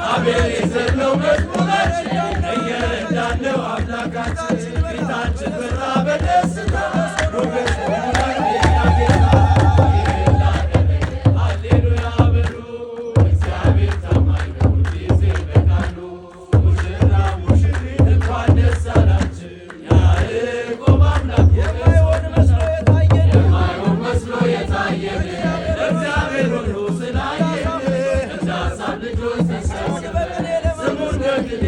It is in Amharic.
አቤኔዘር ነው መዝሙራችን እየረዳን ነው አምላካችን ፊታችን በራ በደስታ ሞገስ ሆኖናል የእኛ ጌታ ሃሌሉያ በሉ እግዚአብሔር ታማኝ ነው ሁልጊዜ በቃሉ ሙሽራ ሙሽሪት እንኳን ደስ አላችሁ ያዕቆብ አምላክ የማይሆን መስሎ የታየን እግዚአብሔር ሁሉ ስላየን እንደ አሳብ ልጆች ተሰብስበን ስሙን ደግሜ